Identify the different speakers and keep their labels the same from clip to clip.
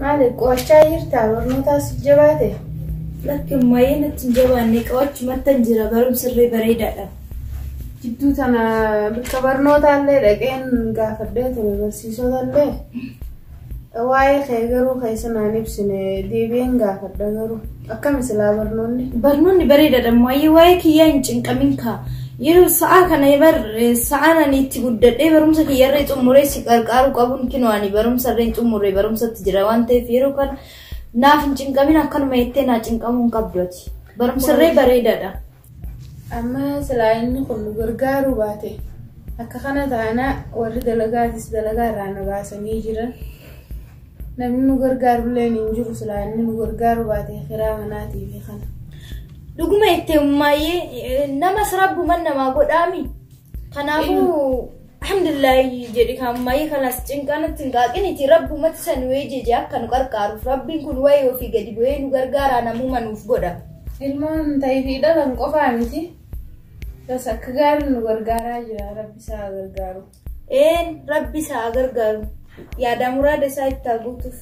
Speaker 1: مالك وشاير تعور نوتاس جباته
Speaker 2: لكن ما ينتجبان نقاش ما تنجر برم سري بريدة
Speaker 1: جدو تنا بالكبر نوتا اللي لكن قافدت وبرسيسو اللي واي خيغرو خيسنا نبسني ديبين قافدغرو أكم سلا
Speaker 2: برنوني بريدة ما يواي كيان جنكمينكا يرو ساعة كان يبر ساعة نيتي قدر برم سك يريت أموري سكاركارو قابون كنواني برم سرين أموري برم ستجروان تفيرو كان نافن جنكمين أكن ما يتنا جنكمون قبلتي برم سري بريدة
Speaker 1: أما سلاين كل غرغارو باتي أكخنا تانا ورد دلغاتيس دلغارانا باسني جرا نمنو غرغارو لين ينجرو سلاين غرغارو باتي خرامناتي في خنا
Speaker 2: لقوم يتماي نما سرب من نما قدامي خنابو الحمد لله جدي كان ماي خلاص جنكانت تنقاقني تي رب ما تسنوي جي كان غرغارو ربي كن واي وفي غدي وين غرغارانا مو منوف غدا
Speaker 1: ilman tayfi dalan qofa miti bas akgaru nugargara jira rabbi sa gargaru
Speaker 2: rabbi sa gargaru ya da murada sa tagutuf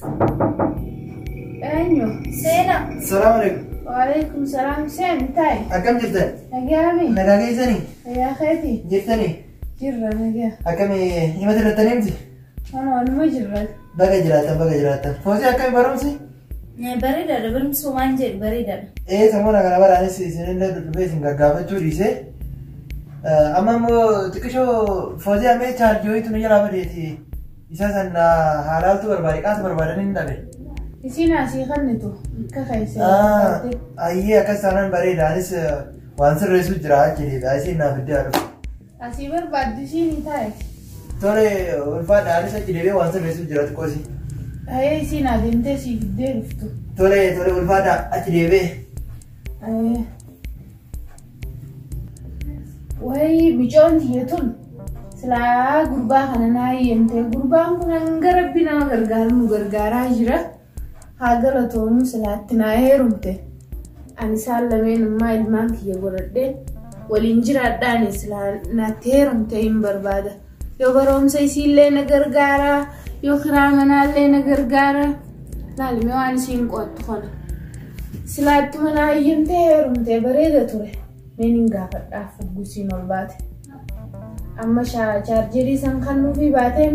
Speaker 1: enyo
Speaker 2: sena
Speaker 3: السلام عليكم
Speaker 1: وعليكم السلام سين تاي
Speaker 3: أكم جدا
Speaker 1: نجامي
Speaker 3: نجاكي زني
Speaker 1: يا خيتي
Speaker 3: جبتني
Speaker 1: جرا نجا
Speaker 3: أكم يمثل التنمتي
Speaker 1: انا المجرد
Speaker 3: بقى جراتا فوزي أكم برمسي
Speaker 2: بريدة برم سومانجر بريدة
Speaker 3: سمونا كنا برا نسي سنين لا تلبس إنك قابل توريسه أما مو تكشو فوزي أمي تارجوي تنو يلا بديتي إساسا حالات برباري بربارين دبي
Speaker 1: isina si khannitu ka khayse
Speaker 3: أيه أكسران بريدة أنس وانسر رسول جراح كذي بس إنها بدي أعرف
Speaker 1: asibar badisini tay
Speaker 3: ترى الفاد أنس كذي وانسر رسول جراح كوسي
Speaker 1: ay isina dinte si derftu
Speaker 3: ترى الفاد أكذي
Speaker 1: ay way bijon yetun sila gurba kanana yente gurba kunan garabina gargaru gargara jira hagala tonu sila tinaherumte ani sallamen mail manki yegorade walinjira dani sila na terumte imbarbada yo barom sai sille na gargara yo khiramana le na gargara lalme wan sin qot khona sila tumana yente herumte bareda ture meninga fadda fugusi norbate amma sha chargeri san khanu fi batem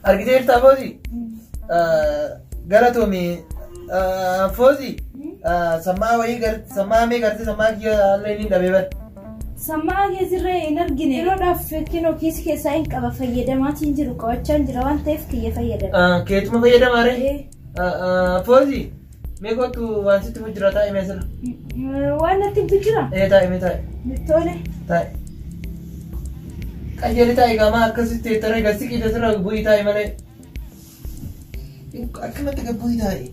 Speaker 3: أركيتير تابوزي غلطومي فوزي سما وي غر سما مي غرتي سما كي ليني دبيبت
Speaker 2: سما يزري نرجني لو دافكينو كيس كيساين قبا فيدا ما تنجرو كوچان جروان تيف كي فيدا
Speaker 3: كيت ما فيدا ماري فوزي ميكو تو وانسي تو جراتا ايمسل
Speaker 2: وانا تنجرا
Speaker 3: تاي
Speaker 2: تولي
Speaker 3: تاي أجل تاي كما كسيت ترى كسي كي تسرع بوي تاي ماله أكمل تكبوي تاي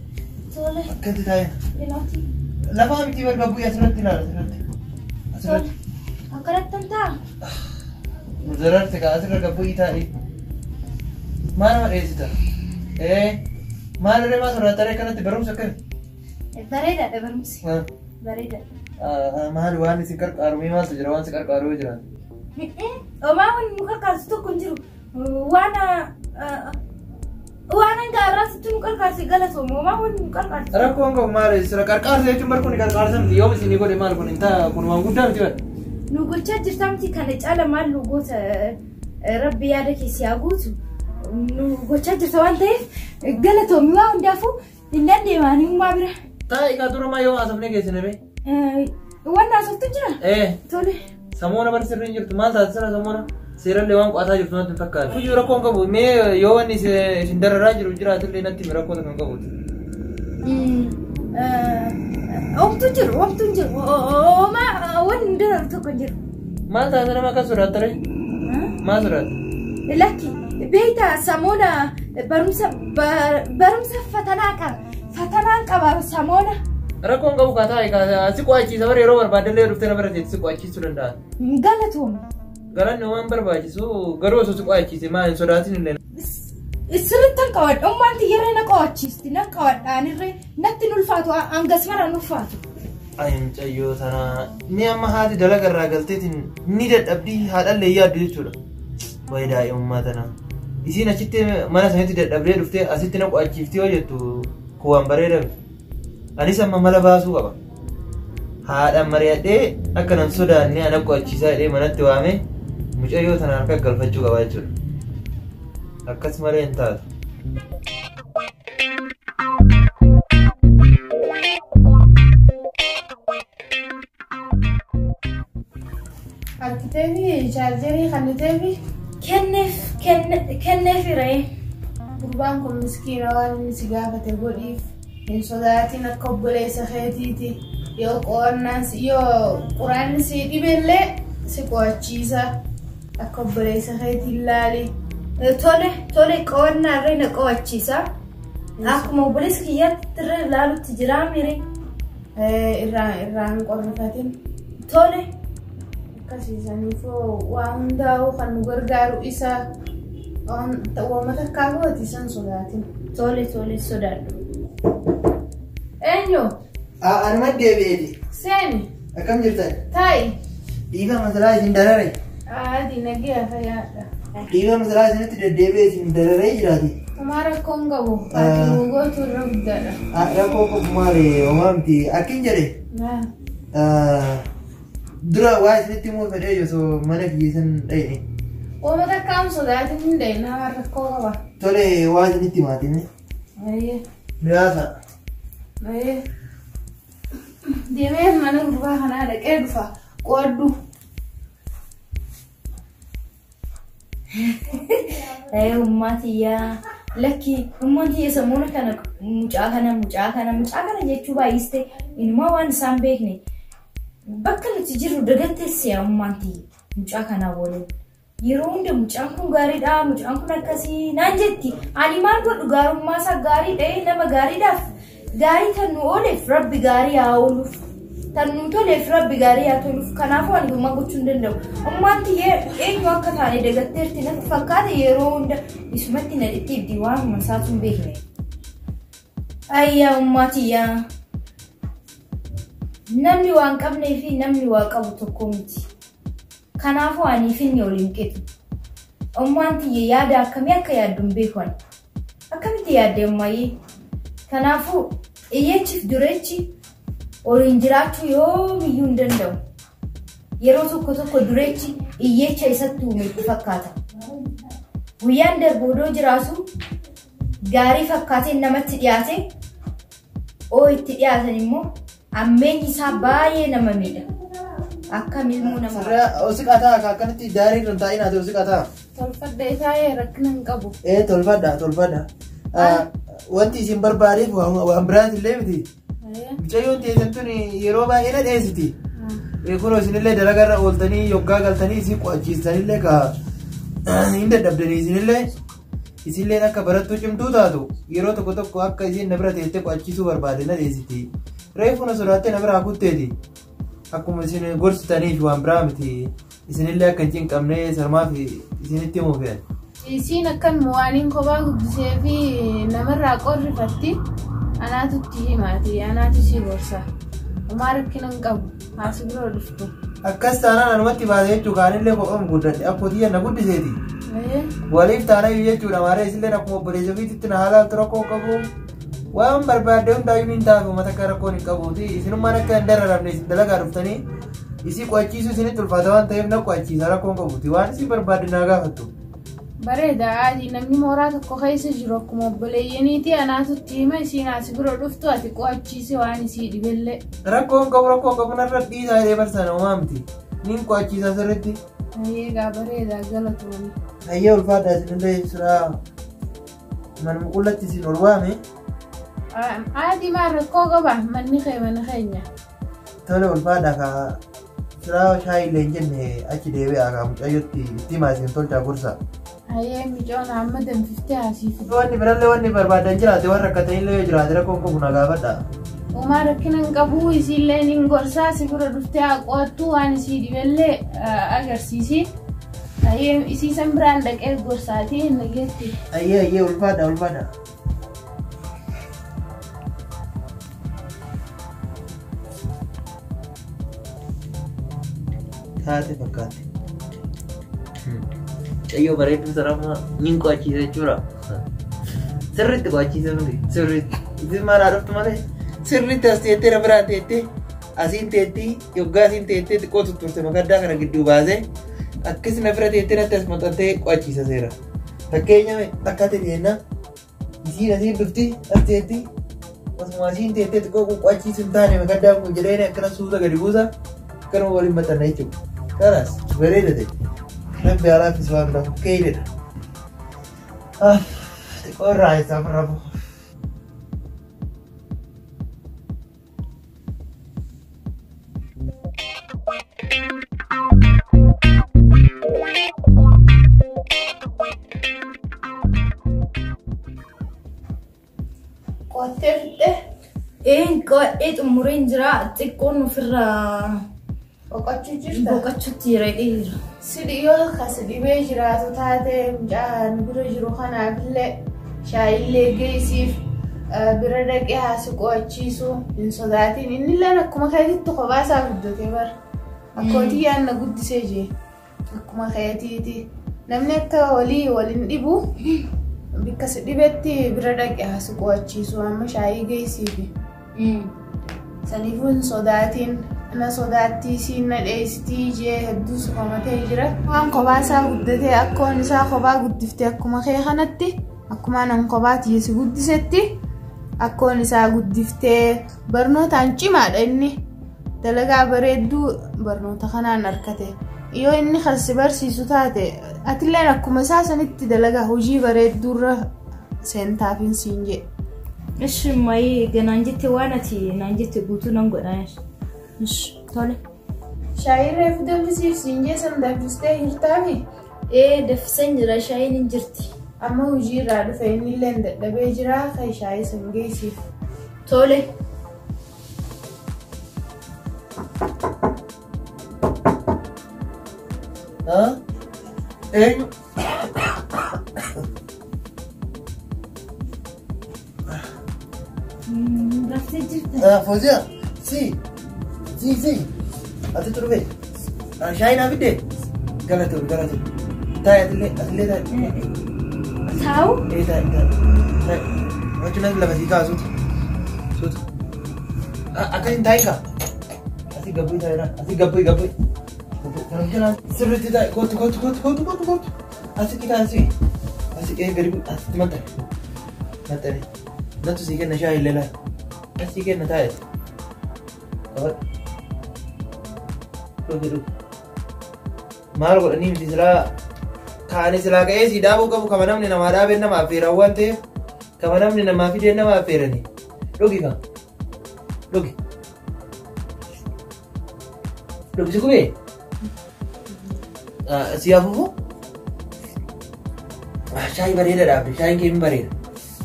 Speaker 2: تولي
Speaker 3: كنت تاي
Speaker 2: يناتي
Speaker 3: لا فهم كيف كبوي أسرت تلا أسرت
Speaker 2: أكرت تنتا
Speaker 3: زرت كأسرت كبوي تاي ما أنا رئيستا ما أنا ما سرت ترى كنا تبرم سكر
Speaker 2: بريدة برمسي بريدة
Speaker 3: ما هالوان سكر أروي ما سجروان سكر أروي جران
Speaker 2: وما هو مكاكاستو كنجرو وانا قارات تنو كركاسي غلطو وما هو مكاكاستو
Speaker 3: ركون كم ماري سر كركار زي تمر كوني كركار سم يوم سيني كوني مال كوني انت كوني وان قدام تبى
Speaker 2: نوغوچا جرتامتي كانت على مال لوغوت ربي يادك سياغوتو نوغوچا جرتوان تي غلطو ميوا اندافو اندي ماني ما بره
Speaker 3: تاي كادور ما يوم اسمني كيسني بي
Speaker 2: وانا صوتو جرا تولي
Speaker 3: سمونا برسل رينجر تمال تاسرا سمونا سيرن لوان قاتا جفتنا تفكر فيو ركون كبو مي يواني سندر راجر وجرات اللي نتي مركون كان كبو وقت جر
Speaker 2: ما وين ندر تكجر
Speaker 3: ما تاسرا ما كسرات ترى ما سرات
Speaker 2: لكن بيتا سمونا برمسا فتناك سمونا
Speaker 3: ركون كبو كاتا سيكواچي سبر يروبر بادل رفتنا برتي سيكواچي سرندا
Speaker 2: غلطهم
Speaker 3: غران نوان برباچي سو غرو سو سيكواچي ما سوداتين لنا
Speaker 2: السرتن قواد أمانتي يرينا قواتشيستي نقواد أنا ري نتنو الفاتو أنجز مرة نفاتو
Speaker 3: Ayim cayyoo sana ni amma haati dalaga irraa galteetiin ni dadhabdii haadhallee yaaddu jechuudha. Wayi daa'imummaa tana. Isiin achitti mana sanitti dadhabdee dhuftee asitti na qo'achiiftii yoo jettu kuwaan bareeda miti. Anis amma mala baasuu qaba. Haadhaan mari'adhee akka nan sodaanne ana qo'achiisaa jedhee manatti waamee mucayyoo tana harka galfachuu qaba jechuudha. Akkas malee hin taatu.
Speaker 1: Harkiteefi chaarjerii kanniteefi
Speaker 2: kenneef ra'ee.
Speaker 1: gurbaan kun miskiina waan inni si gaafate godhiif hin sodaatin akka obboleessa keetiiti yoo quraanni si dhibellee si qo'achiisa akka obboleessa keetii ilaali.
Speaker 2: Tole qo'annaa irra na qo'achiisa. Akkuma obboleessa kiyyaatti irra ilaalutti jira mire.
Speaker 1: Irraan qorrifatin.
Speaker 2: Tole.
Speaker 1: Akkasiisaniifoo waan hundaa'uu kan nu gargaaru isa waan takkaa gooti san sodaatin.
Speaker 2: Tole sodaadhu.
Speaker 1: Eenyu?
Speaker 3: Anuma deebi'eeti.
Speaker 1: Seeni?
Speaker 3: Akkam jirtan?
Speaker 1: Taa'i.
Speaker 3: Dhiiga masalaa isin darare?
Speaker 1: Dinagdee fayyaadha.
Speaker 3: Dhiiga masalaa isinitti deddeebi'ee isin dararee jiraati?
Speaker 1: Homaa rakkoon qabu. Fakkii gootu irra guddaadha.
Speaker 3: Rakkoo qabu maali? Homaa miti. Akkin jedhe? Dura waa isinitti immoo fedhee osoo mana kiyyeessan dha'e.
Speaker 1: Ooma takkaan sodaatin hin dha'e nama rakkoo qaba.
Speaker 3: Tole waa isinitti himaatime. Miraasa.
Speaker 1: Deemee mana gurbaa kanaa dhaqee dhufa qooddu.
Speaker 2: Ummatiyaa lakki ummati sammuna kana mucaa kana jechuu baay'iste ilmoo waan isaan beekne bakka nuti jiru dagatteessi ummati mucaa kana waliin yeroo hunda mucaan kun gaariidha mucaan kun akkasii naan jetti ani maal godhu gaarummaa isaa gaariidha nama gaariidhaaf gaarii tan nu ooleef rabbi gaarii haa ooluuf tan nu toleef rabbi gaarii haa toluuf kanaafuu ani gummaa gochuu hin danda'u ummati eenyu akka taane dagatteerti natti fakkaata yeroo hunda isumatti na dhittiibdi waan isaatu hin beekne. Ayyaa ummatiyaa namni waan qabnee fi namni waa qabu tokko miti. Kanaafuu ani finni waliin qeetu. Ummati yaada akkamii akka yaaddu hin beekan. Akkamitti yaadde ummayyee? Kanaafuu iyyeechiif dureechi waliin jiraachuu yoomiyyuu hin danda'u. Yeroo tokko dureechi iyyeecha isatti uume itti fakkaata. Guyyaan darboodoo jiraatu gaarii fakkaateen namatti dhiyaate oo itti dhiyaatan immoo ammeenyi isaa baay'ee nama miidha. Akkam ilmoo nama.
Speaker 3: Osiqataa akkanatti daarii irra taa'in ati osiqataa.
Speaker 1: Tolfadha isaayee rakkina hin qabu.
Speaker 3: Tolfadha. Wanti isin barbaadeef waan biraati illee miti. Mucayyoon teessan tun yeroo baay'ee na dheessiti. Kunoo isinillee dalagarra ooltanii yoggaa galtanii isin qo'achiisanillee ka hin dadhabdanii isinillee akka barattuu cimtuu taatu yeroo tokko akka isin na bira teessee qo'achiisuu barbaade na dheessiti. Reefuu na sodaattee na biraa kutteeti. Akkuma isin gorsitaniif waan biraa miti isinillee akka hin cinqabnee sarmaaf isinitti himuuf jedhan.
Speaker 1: Isiin akkan waaniin kophaa guddisee fi namarraa qorrifatti anaatutti himaati anaatu si gorsa. Homaa rakkina hin qabu haasi biroo dhuftu.
Speaker 3: Akkas taanaan anumatti baasee jechuun kaanillee kophaan guddadhe akkootii na guddiseeti. Waliif taanayyuu jechuudha maaree isillee akkuma obboleessa ofiitti na haala rakkoo qabu. Waan barbaadde hundaayyuu hin taatu uummata akka rakkoon hin qabuuti isinummaan akka hin dararamne isin dalagaa dhuftanii isii qo'achiisuu isinitti ulfaata waan ta'eef na qo'achiisa rakkoon qabuuti waan isin barbaadde naa gaafattu.
Speaker 1: Bareeda adii namni mooraa tokko keessa jiru akkuma obboleeyyaniiti anaatutti hima isiin asi bira dhuftu ati qo'achiise waan isii dhibellee.
Speaker 3: Rakkoon qabu narra dhiisaa jedhee barsana uumaa miti niin qo'achiisa sirriitti.
Speaker 1: Eegaa bareeda galatoomii.
Speaker 3: Ayyee ulfaadha isinillee siraa manuma qullatti isin ol waame.
Speaker 1: Adii maal rakkoo qaba manni keenya.
Speaker 3: Tole ulfaadha kaa siraa shaayillee hin jenne achi deebi'aa kaa mucayyootti itti himaa isin tolchaa gorsa.
Speaker 1: Ayyee micoon amma danfiftee haasiifu.
Speaker 3: Wanni birallee wanni barbaadan jiraate warra rakkatanillee yoo jiraate rakkoon qabu na gaafadha.
Speaker 1: Uumaa rakkina hin qabu isiillee ni gorsaa si bira dhuftee qo'attu waan isii dhibellee agarsiisi. Ayyee isiisan biraan dhaqee gorsaatii hin dhageetti.
Speaker 3: Ayyee ulfaadha. taate fakkaate. Cayyoo bareedduu sarama niin qo'achiisa jechuudha. Sirriitti qo'achiisa nuti sirriitti. Isin maal haadhoftu malee sirriitti as teettee na biraan teettee asiin teettii yoggaa asiin teettee xiqqoo tutturte makaddaa kana gidduu baasee akkasii na bira teettee natti as maxxantee qo'achiisa seera. Fakkeenya takka ta'e jennaan isiin asiin dhufti as teettii asuma asiin teettee xiqqoo qo'achiisu hin taane makaddaan kun jedhee akkana suuta gadi buusa akkanuma waliin maxxanna jechuudha. Kanaas bareeda ta'e. Namni alaafis waan biraaf keeyidedha. Xiqqoo irraa isaaf rafu.
Speaker 1: Qottee fixee
Speaker 2: Qo'ee xumureen jira xiqqoon ofirraa
Speaker 1: boqochuu jirta.
Speaker 2: boqochuutti jira jira.
Speaker 1: Sidhiyoo kas dhibee jiraatu taate mucaan bira jiru kanaafillee shaayillee geessiif bira dhaqee haasi qo'achiisu hin sodaatiin innillee akkuma keetiitti kophaa isaa guddatee bara. Akkootii yaadna guddisee jee akkuma keetiiti. Namni akka waliin dhibu bikka si dhibetti bira dhaqee haasi qo'achiisu amma shaayii geessiifi. Saniifuu hin sodaatiin. Na sodaattii siin na dheessitii jee hedduu sufamatee jira. Waan kophaa isaa guddatee akkoon isaa kophaa guddiftee akkuma kee kanatti akkuma nan kophaati si guddisetti akkoon isaa guddiftee barnootaan cimaadha inni dalagaa bareedduu barnoota kanaan harkate. Yoo inni kan si barsiisu taate atilleen akkuma isaa sanitti dalagaa hojii bareedduurra seentaafiin siin jee.
Speaker 2: Ishi maayii ganaan jette waan ati naan jette guutuu nan godhaanis. Tole.
Speaker 1: Shaayii reefu danfisiif siin jee san danfistee hirtaami?
Speaker 2: Danfiseen jira shaayiin hin jirti.
Speaker 1: Amma hojii irraa dhufe innillee dadhabee jira kan shaayii san geessiif.
Speaker 2: Tole.
Speaker 3: Eenyu?
Speaker 2: Raftee jirta.
Speaker 3: Fozia, si. Ati turbe. Shaayii naa fidde? Galatu. Taa'e atillee taa'e.
Speaker 2: Taa'u?
Speaker 3: Taa'e. Wachuun lafa sii kaasuuti. Suuta. Akkasiin taa'e kaa. Asii gabbii taa'eera. Asii gabbii. Kan jalaan sirriitti taa'e. Kootu. Asitti kaasii. Asii gadi asitti maxxane. Nattu sii kenna shaayii illee laata. Asii kenna taa'e. Maal godhanii miti silaa kaanii silaa ka'ee sii dhaabuu qabu kama namni namaa dhaabeen namaa affeeran waan ta'eef kama namni namaa fideen namaa affeeranii dhugi si kubee si hafuufu shaayii bareeda dhaabde shaayiin kee bareeda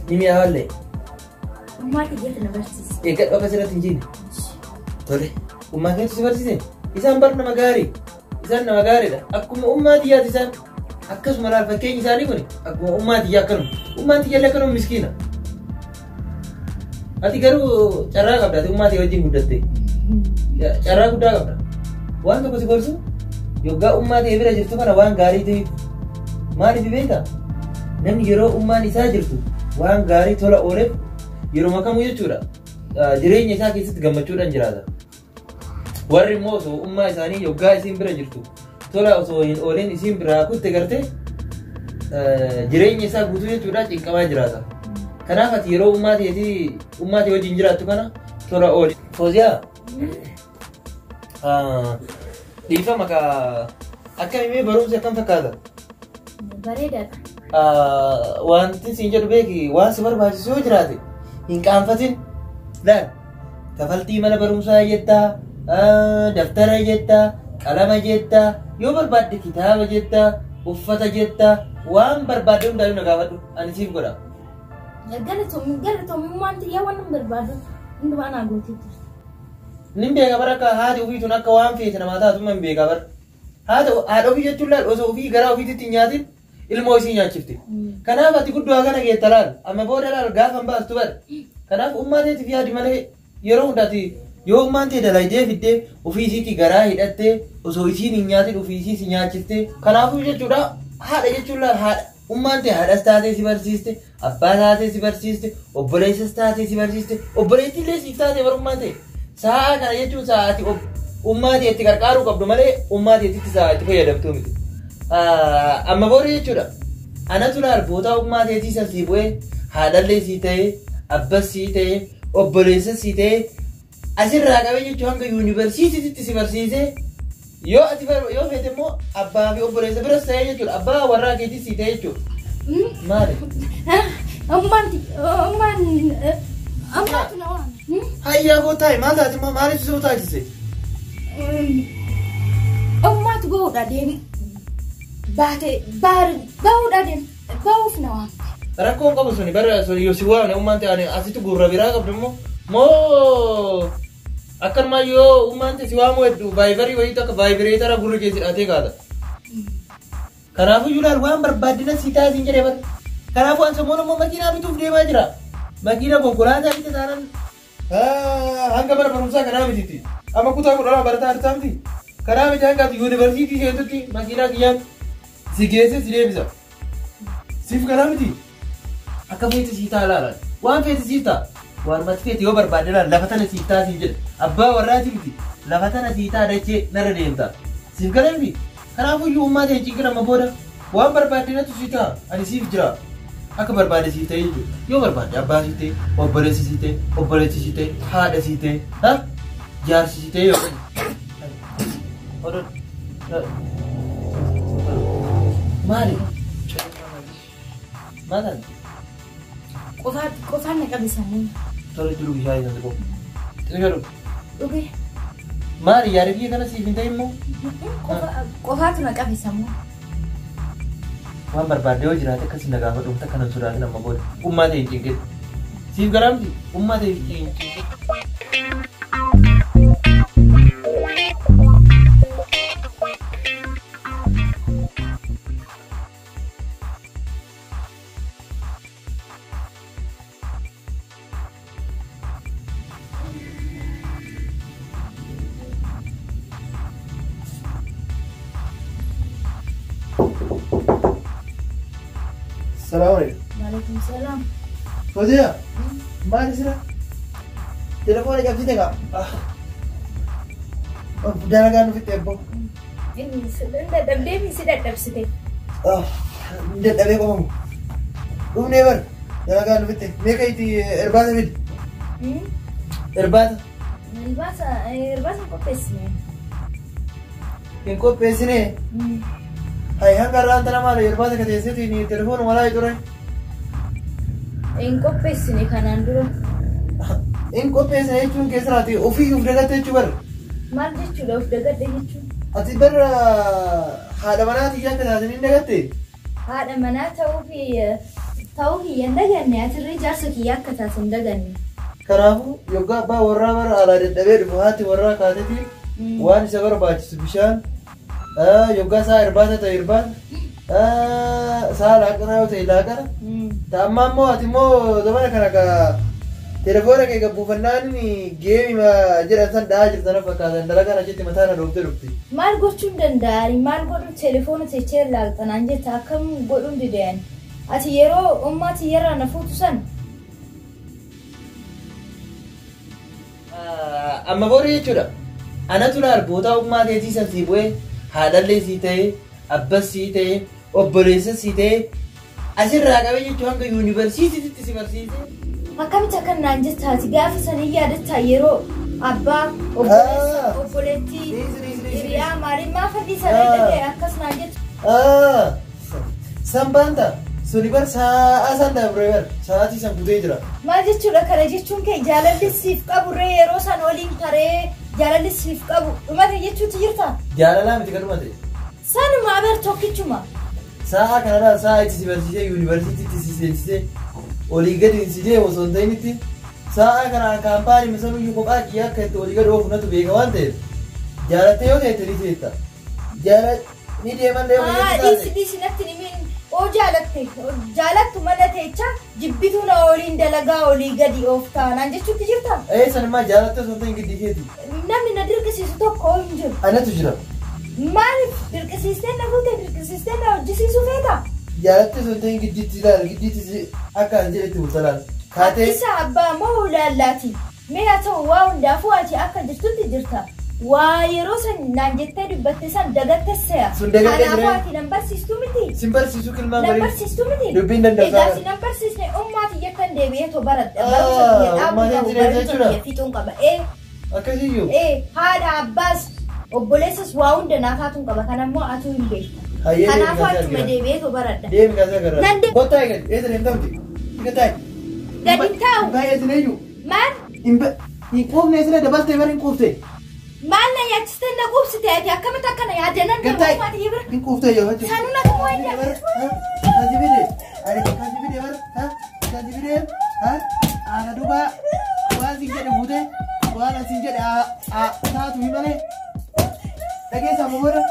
Speaker 3: ni mi'aawallee
Speaker 2: Ummaa kiyyaatti na barsiise.
Speaker 3: eeggadhu akka sirratti hin jiine tole ummaa keetu si barsiise isaan bar nama gaarii isaan nama gaariidha akkuma ummaa xiyyaati isaan akkasuma laal fakkeenyi isaanii kun akkuma ummaa xiyyaa akkanuma ummaan xiyyaallee akkanuma miskiina ati garuu carraa qabda ati ummaa xiyya wajjin guddatte carraa guddaa qabda waan tokko si gorsu yoggaa ummaa xiyya bira jirtu kana waan gaarii ta'eef maaliif beekta namni yeroo ummaan isaa jirtu waan gaarii tola ooleef yeroo makamu jechuudha jireenya isaa keessatti gammachuudhaan jiraata. Warri immoo osoo ummaa isaanii yoggaa isiin bira jirtu tola osoo hin ooleen isiin biraa kutte gartee jireenya isaa guutuu jechuudha cinqamaa jiraata. Kanaaf ati yeroo ummaa ta'e wajjin jiraattu kana tola ooli. Fooziyaa dhiifama akkamii barumsi akkam fakkaata?
Speaker 2: Bareedaadha.
Speaker 3: Wanti siin jedhu beeki waan si barbaachisu yoo jiraate hin qaanfatin laal kafaltii mana barumsaa jettaa daftara jettaa qalama jettaa yoo barbaadde kitaaba jettaa uffata jettaa waan barbaadde hundaayyuu na gaafadhu ani siif godha.
Speaker 2: Galatamummaan xiyyaa waan hin barbaadu hundumaa naa gootee jirti.
Speaker 3: Nin beeka bara akka haati ofiitun akka waan feete namaa taatuma hin beeka bara. Haadha ofii jechuun laal osoo ofii garaa ofiititti hin nyaatin ilmoo isii nyaachifte. Kanaaf ati guddaa kana geetta laal amma booda laal gaafa hin baastu bara. Kanaaf ummaa teetiif yaadi malee yeroo hundaati Yoo ummaan ta'e dalaydee fiddee ofii isiitti garaa hidhattee osoo isiin hin nyaatin ofii isii si nyaachistee kanaafuu jechuudha haadha jechuun haadha ummaan ta'e haadhas taatee si barsiiste abbaa taatee si barsiiste obboleessas taatee si barsiiste obboleettii illee siif taatee barummaan ta'e sa'a kana jechuun sa'aati ummaa ta'etti gargaaruu qabdu malee ummaa ta'etti sa'aati fayyadamtuu miti. Amma booda jechuudha anatu laarbootaa ummaa ta'etii san sii bu'ee haadhallee sii ta'ee abbas sii ta'ee obboleessas sii ta'ee asirraa qabee jechuun hanga yuunivarsiitiitti si barsiisee yoo ati yoo feete immoo abbaa fi obboleessa biras ta'ee jechuudha abbaa warraa keetis sii ta'ee jechuudha. Maali?
Speaker 2: Ammaatu na waan.
Speaker 3: Hayyaa koo taa'e maal taate immoo maaliif soo taasise?
Speaker 2: Ammaatu bahuudha deemi. Baatee bahuudha deemi. Bahuuf na waan.
Speaker 3: Rakkoon qabu suni bara suni yoo si waamne ummaan ta'e asitti gurra biraa qabdu immoo moo akkanumaa yoo ummaan ta'e si waamu hedduu vaayibarii wayii tokko vaayibireetara gurri keessi hidhatee kaata. Kanaafuu yuulaal waan barbaaddina si taasisin jedhee bara. Kanaafuu an sammuu immoo makiinaa bituuf deemaa jira. Makiina konkolaataa bita taanan hanga bara barumsaa kanaa mitiitti. Amma kutaa kudha barataa artaa miti. Kanaa miti hanga yuunivarsiitii seentutti makiinaa kiyyaan si geesse si deebisa. Siif kanaa miti. Akka feeti sii ta'a laalaan. Waan feeti sii ta'a. Waan mati feeti yoo barbaaddinaan lafa tana sii ta'a sii jedhe. Abbaa warraati miti. Lafa tana sii ta'a dachee narra deemta. Siif kana miti. Kanaafuu iyyuu ummaa ta'e cinkina amma booda waan barbaaddinatu sii ta'a. Ani siif jira. Akka barbaade sii ta'e jechuudha. Yoo barbaade abbaa sii ta'e, obboleessi sii ta'e, obboleessi sii ta'e, haadha sii ta'e, jaarsi sii ta'e yoo maali? Maali?
Speaker 2: Qofaan na qabisanii.
Speaker 3: Tole jiru bishaan isa tokko. Xiqqoo
Speaker 2: Dhugee.
Speaker 3: maali yaada biyya kana siif hin ta'e immoo?
Speaker 2: Qofaatu na qabisamu.
Speaker 3: Waan barbaade yoo jiraate akkasii na gaafa dhufte akka nan sodaatin amma booda. Ummaa ta'e hin cinqin. Siif garaamti? Ummaa ta'e hin cinqin. Assalamualaikum.
Speaker 2: Waalaikumsalam.
Speaker 3: Fauziya, maali sira? Telefoona cabsite kaa? Dalagaa nufitti eebbo.
Speaker 2: Dadhabdee si dadhabsite.
Speaker 3: Dadhabee qofamu. Dhufnee bar dalagaa nufitti. Meeqa itti irbaata fidi? Irbaata?
Speaker 2: Irbaasa qopheessine.
Speaker 3: Hin qopheessine? Hai hanga irraan tana maali irbaata ka teesseetiin telefoona malaa ture?
Speaker 2: Hin qopheessine kanaan dura.
Speaker 3: Hin qopheessine jechuun keessanaati ofii uf dagatte jechuu bar.
Speaker 2: Maal jechuudha of dagadhe jechuun?
Speaker 3: Ati bar haadha manaatii akka taatanii hin dagatte?
Speaker 2: Haadha manaa ta'uu kiyya hin daganne atirree jaarsa kiyya akka taate hin daganne.
Speaker 3: Kanaafuu yoggaa abbaa warraa bara alaa dadhabee dhufu haati warraa kaatetiin waan isa barbaachisu bishaan yoggaa saa irbaata ta'e irbaata saa laaqanaa yoo ta'e laaqana ta'ammaa immoo ati immoo zamana kana ka telefoona kee gabbuufannaan geemi jedhan san dha'aa jirtan fakkaatan dalagaan achitti mataana dhooftee dhufti.
Speaker 2: Maal gochuun danda'ani? Maal godhu telefoona teechee laalxanaan jetta akkam godhuun dideen? Ati yeroo ummaati yeroo na fuutu san?
Speaker 3: Amma booda jechuudha. Anatu laarbootaa ummaa keetii san sii bu'ee haadhallee sii ta'ee abbas sii ta'ee obboleessa sii ta'ee asirraa qabee jechuun hanga yuunivarsiitiitti si barsiisee.
Speaker 2: Akkamitti akka naan jettaati gaafa sanii yaadattaa yeroo abbaa obboleettii hiriyaa maaliin maa fadhii saree dhagee akkas naan jettu.
Speaker 3: San baanta suni bar sa'a san dabre bar sa'aatii san kutee jira.
Speaker 2: Maal jechuudha kana jechuun kee jaalalli siif qaburree yeroo san waliin taree jaalalli siif qabu dhumate jechuutti jirta?
Speaker 3: Jaalalaa miti kan dhumate.
Speaker 2: Sanuma abar tokkichuma.
Speaker 3: Sa'a kanarraa sa'a itti si barsiisee yuunivarsiitiitti si seensisee olii gadi si deemu osoo hin ta'initti sa'a kanaan kaampaanii misanuyyuu kophaa kiyyaa akka itti olii gadi oofunatu beeka waan ta'eef jaalattee yoo ta'e ni teetta. Ni deeman deemu.
Speaker 2: Dhiisi natti nimin oo jaalattu mana teecha jibbitu na oliin dalagaa olii gadi of taanaan jechuutti jirta.
Speaker 3: Sanuma jaalatta sun ta'in giddi keeti.
Speaker 2: Namni na dirqisiisu tokko hin jiru.
Speaker 3: Anatu jira.
Speaker 2: Maaliif dirqisiistee na fuute dirqisiistee na hojjisiisuu feeta?
Speaker 3: Jaalatta sun ta'in gidditti ilaala gidditti akka an jedhetti utalaan.
Speaker 2: Isa abbaa moo ulaallaati? Mee haa ta'u waa hundaafuu ati akka jirtutti jirta. Waa yeroo san naan jettee dubbatte san dagattesseya.
Speaker 3: Sun dagattee
Speaker 2: jira. Kanaafuu ati nan barsiistuu miti.
Speaker 3: Sin barsiisuu kilmaan barii.
Speaker 2: Nan barsiistuu miti.
Speaker 3: Dubbiin danda'u.
Speaker 2: Egaa si nan barsiisne ummaati yakkan deebi'ee too baradha. Barumsa biyya dhaabuu qabu barumsa biyya fixuun qaba.
Speaker 3: Akkasiyyuu.
Speaker 2: Haadha abbaas obboleessas waa hunda naafaatuun qaba. Kanammoo atuu hin beektu. Kanaafuu achuma deebi'ee too baradha.
Speaker 3: Deemi kaasaa garraa. Kottaa eegali. Eessa deemtamti? Gataa.
Speaker 2: Gadi hin taa'u.
Speaker 3: Baay'ee sineeyyuu.
Speaker 2: Maal?
Speaker 3: Hin quufne sila dabaltee bari hin quufte.
Speaker 2: Maal na yaachiste na quubsite ati akkamitti akkana yaadanan
Speaker 3: garuu bira. Hin quuftee yoo hojjetu.
Speaker 2: Sanuna kuma wayya.
Speaker 3: Kaajibide. Ani kaajibide bara. Kaajibide. Ana duba waan sin jedhe buute waan sin jedhe taatu hin malee. Dhageessaa moo booda?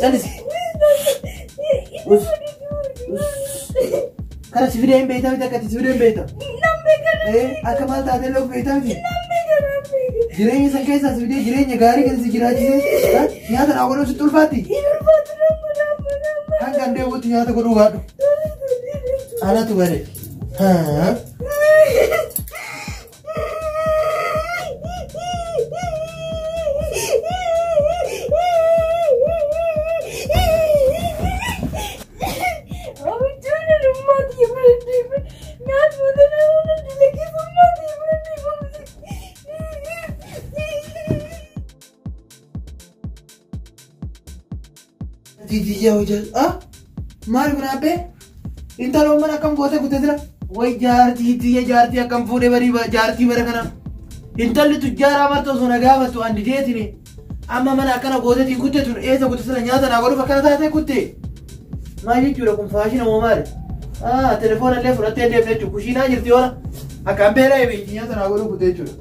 Speaker 3: Jalisi. Kana si video beektaa miti akkati si video beektaa? Akka maal taatee loof beektaa miti? Jireenya san keessaa si video jireenya gaarii kan si jiraachisee nyaata naa godhuu sitti ulfaatti? Hanga deemuutti nyaata godhuu baadhu. Anatu bare. Tijjiya hojjaa maal gunaabbe intaloon mana akkam goote guute jira way jaartii akkam fuudhee barii jaartii bara kana intalli tujjaaraa martoo sun agaafattu andi deetine amma mana akkana gootetiin kutte tun eessa kutte sila nyaata naa godhuuf akkana taatee kutte maal jechuudha kun faashina moo maali telefoona illee fudhattee deemne jechuudha kushiinaa jirti yoona akkaan beela eebii nyaata naa godhuu kutte jechuudha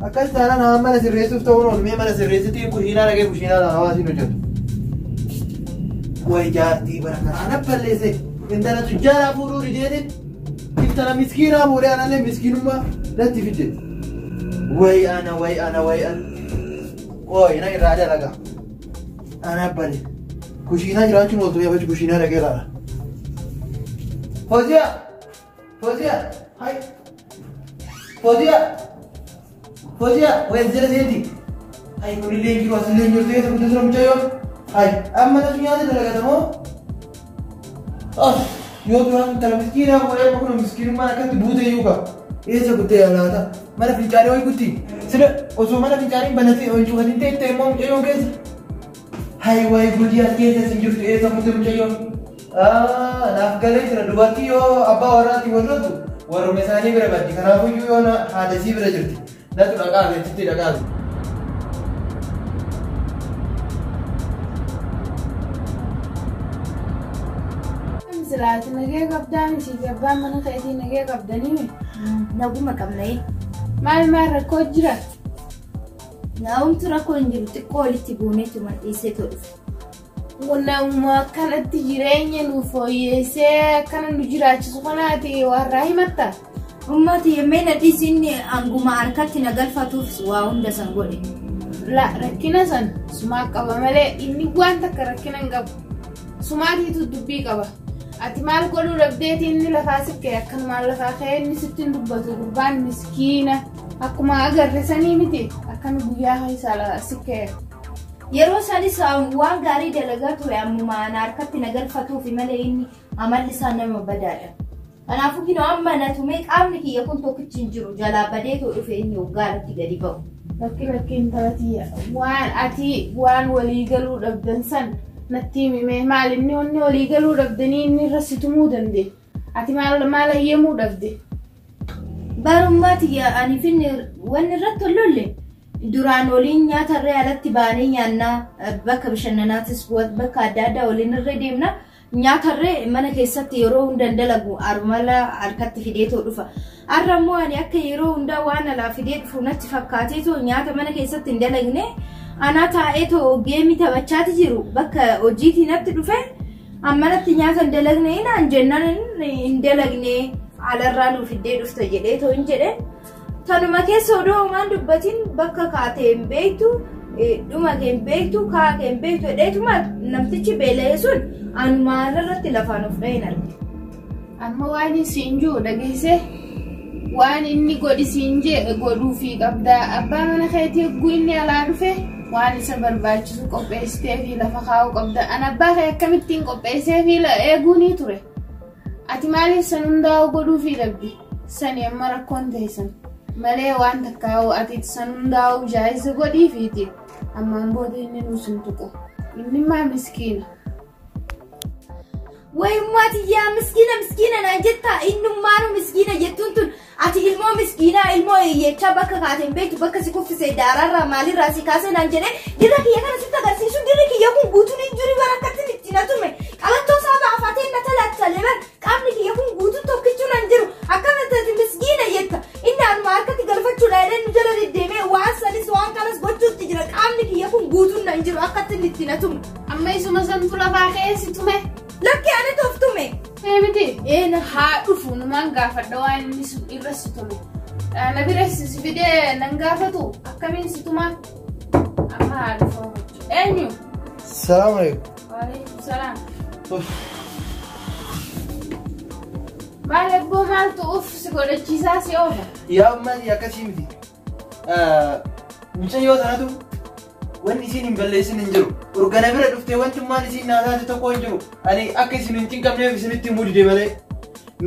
Speaker 3: akkas taanaan haa mana sirreessuuf ta'uun oolmee mana sirreessitiin kushiinaa dhagee kushiinaa hawaasiin hojjetu. Way jaartii bara kana ana balleesse intala tujjaaraa fuudhuu dideetin intala miskiinaa fuudhee anallee miskiinummaa natti fidde way ana na irraa dalaga ana bale kushiinaa jiraachuun ooltu yabachu kushiinaa dhagee laala Fozia hai Fozia way zira seeti hai kunillee jiru asillee jirtu eessa kutte sira mucayyoo Hai, amma tu nyaata dalagatamoo? Yoo duraan tala miskiinaa fuudhee kun miskiinummaan akkatti buute iyyuu qaba. Eessa kuttee laata? Mana fincaanii ho'i kutti. Sila osoo mana fincaanii banatee ho'i cufatiin teettee immoo mucayyoon keessa. Hai wayi gudii as keessa sin jirtu eessa kutte mucayyoon? Naaf galee jira dubartii yoo abbaa warraatti warratu warrume isaanii bira baddi. Kanaafiyyuu yoo haadha isii bira jirti. Natu dhaqaabe itti dhaqaabe.
Speaker 1: Silaati nagee qabdaan ishii gabbaan mana ta'eetii nagee qabdanii
Speaker 2: naguma qabna'ee.
Speaker 1: Maal rakkoo jira?
Speaker 2: Naa'umtu rakkoo hin jiru xiqqoo walitti buuneetu maxxiisee dhufe.
Speaker 1: Namuma akkanatti jireenya nu fooyyessee akkana nu jiraachisu kanaati warraa himatta?
Speaker 2: Ummati yemmee nadhiisinni anguma harkatti na galfatuuf waa hunda san godhe.
Speaker 1: Rakkina san sumaa qaba malee inni waan takka rakkina hin qabu. Sumaatiitu dubbii qaba. Ati maal godhuu dhabdeeti inni lafaa sikkee akkanumaan lafaa ka'ee inni sittiin dubbatu gurbaan miskiina akkuma agarre sanii miti akkana guyyaa isaa sikkee.
Speaker 2: Yeroo sanis waan gaarii dalagaa ture ammuma ana harkatti na galfatuufi malee inni amalli isaa nama badaadha. Kanaafuu kinoo amma na tumee qaamni kiyya kun tokkichi hin jiru jalaa badeetoo dhufe inni waggaarratti gadi ba'u.
Speaker 1: Rakkiin taatiyya waan walii galuu dhabdan san. Natti himee maal inni onni walii galuu dhabdanii inni irra situmuu dandee ati maal ayyamuu dhabde?
Speaker 2: Barummaati ani finne wanni irratti ollolle duraan waliin nyaatarree alatti baanee nyaannaa bakka bashannanaatis bakka adda addaa waliin irra deemna nyaatarree mana keessatti yeroo hunda dalagu armala harkatti fideetoo dhufa. Arrammoo ani akka yeroo hunda waan alaa fidee dhufu natti fakkaateetoo nyaata mana keessatti hin dalagne ana taa'ee too geemii taphachaati jiru bakka hojiitiin natti dhufe ammanatti nyaata hin dalagne naan jennaan hin dalagne alarraa nuuf iddee dhufte jedhee too hin jedhe tanuma keessa odoo homaan dubbatiin bakka kaatee hin beektu dhuma kee hin beektu kaa kee hin beektu jedheetuma namtichi beela'ee sun anumaan irratti lafaan of dha'een arge.
Speaker 1: Amma waan isiin jiru dhageesse waan inni godhisiin jee godhuufii qabda abbaa mana keetii eeguu inni alaa dhufe waan isa barbaachisu qopheessitee fi lafa kaa'uu qabda an abbaa kee akkamittiin qopheessee fi eeguu ni ture ati maaliif san hundaa'u godhuufii dhabdi sani amma rakkoon ta'esan malee waan takkaa'u ati san hundaa'u jaayisa godhiifiiti ammaan booda inni nuus hin tuqu inni maa miskiina.
Speaker 2: Waymati ya miskina na jetta innummaanu miskina jettuntun ati ilmoo miskina ilmoo yecha bakka kaateen beektu bakka si kuffise daararraa maalirraa si kaasee naan jedhe dirra kiyya kana sitti agarsiisu dirri kiyya kun guutuun hin jiru barakkatin itti na tume qabattoo saaba afateen na talaattale bar qaamni kiyya kun guutuun tokkichuu nan jiru akkamitatti miskina jetta inni anuma harkatti galfachuudha jedhee nu jala deddeemee waan sanis waan kanas gochuutti jira qaamni kiyya kun guutuun nan jiru akkattin itti na tume
Speaker 1: amma isuma santu lafaa keessa tume.
Speaker 2: Lakki ani toftume.
Speaker 1: Miti na haa dhufu numaan gaafadha waan inni irra si tume. Na bira si fidee nan gaafatu akkamiin si tumaa amma haa dhufu. Eenyu?
Speaker 3: Salaamu alaikum.
Speaker 1: Waalaikum salaam. Maal ebboo maaltu uf si godhachiisaa si oola?
Speaker 3: Yaa ummati akkasii miti. Mucayyoo sanatu wanni isin hin balleessin hin jiru. Urgana bira dhuftee wanti maan isin naasaate tokko hin jiru. Ani akka isin hin cinqabneef isinitti himuu dide malee.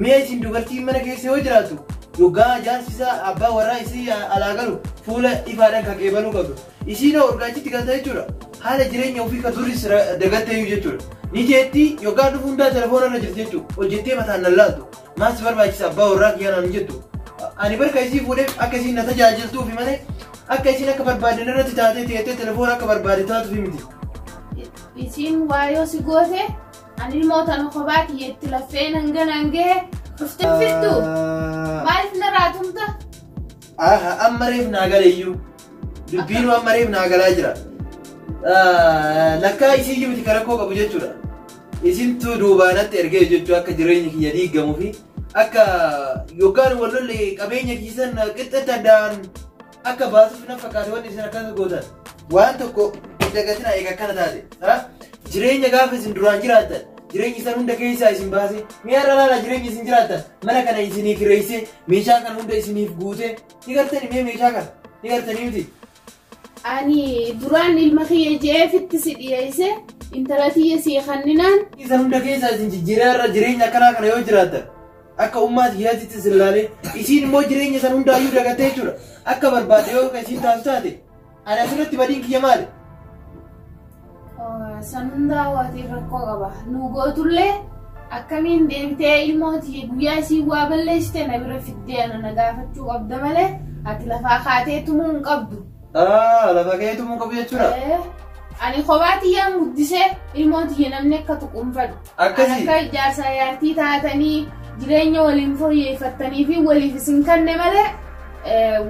Speaker 3: Mee isin dubartiin mana keessa yoo jiraattu yookaan jaarsisaa abbaa warraa isii alaa galu fuula ifaadhaan kan qeebaluu qabdu. Isiin urgaachitti galta jechuudha. Haala jireenya ofii kan duris dagattee jechuudha. Ni jeetti yookaan dhufu hundaa telefoona irra jirti jechuudha. Hojjettee mataan nallaaltu. Maas barbaachisa abbaa warraa kiyyaan jettu. Ani barka isii fuudhee akka isiin na tajaajiltuufi malee akka isiin akka barbaadde irratti taatee teettee telefoona akka barbaadde taatuufi miti.
Speaker 1: Isin waayoo si goote ani ilmoota nu kophaa kiyyetti laffee nanganaan gahe dhufte fittu maaliif na raatumta?
Speaker 3: Amma reef naa galeeyyuu dubbiin amma reef naa galaa jira. Lakkaa isii miti karakkoo qabu jechuudha. Isintu duubaanatti ergee jechuu akka jireenya kiyya diigamuu fi akka yookaan wallollee qabeenya kiisan qixxatti addaan akka baasuuf na fakkaate wanti isin akkana gootan. Waan tokko dagatina eega akkana taate. Jireenya gaafa isin duraan jiraattan jireenya isan hunda keessaa isin baase mi'a ralaala jireenya isin jiraattan mana kana isinii kireessee meeshaa kana hunda isiniif guute ni gartani mee meeshaa kana ni gartanii miti.
Speaker 1: Ani duraan ilma kiyya jeefitti si dhiyeesse intala tiyya si kanninaan.
Speaker 3: Isan hunda keessaa isin jijjiirarra jireenya akkanaa kana yoo jiraattan akka ummaati kiyyaatitti isin ilaalee isiin immoo jireenya isan hundaayyuu dagattee jechuudha akka barbaade yoo isin taasisu taate ani asirratti badiin kiyya maali?
Speaker 1: San hundaa waatii rakkoo qaba. Nu gootullee akkamiin deemtee ilmooti guyyaa isii waa balleessite na bira fiddee na gaafachuu qabda malee ati lafaa kaatee tumuu hin qabdu.
Speaker 3: Lafa kee tumuu qabu jechuudha.
Speaker 1: Ani kophaa tiyyaan guddisee ilmooti namni akka tuqunfadhu.
Speaker 3: Akkasii.
Speaker 1: Akka ijaarsa yaartii taatanii jireenya waliin fooyyeffattanii fi waliif isin kanne malee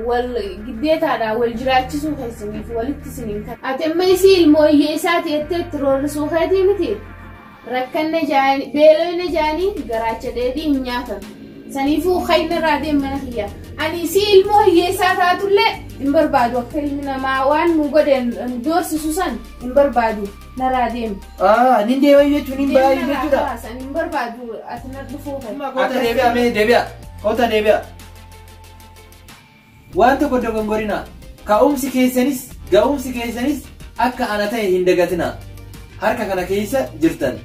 Speaker 1: wal giddeetaadha wal jiraachisuu keessaniif walitti isiniin kan. Ati amma isii ilmoo hiyyeessaa ta'ettee itti roorrisuu keetii miti. Rakkanne jaanii beelonni jaanii garaacha dheedhii hin nyaatan. Saniifuu khayna irraa deemana kiyya. Ani isii ilmoo hiyyeessaa taatullee hin barbaadu akka ilmi namaa waan nu godhen doorsisu san hin barbaadu narraa deemu.
Speaker 3: Nin deema jechuun hin baay'ee jechuudha.
Speaker 1: San hin barbaadu ati na dhufuu kan.
Speaker 3: Kota deebi'a mee deebi'a. Kota deebi'a. Wanta godda gongorina ka'umsi keessanis ga'umsi keessanis akka ana ta'e hin dagatina harka kana keessa jirtan.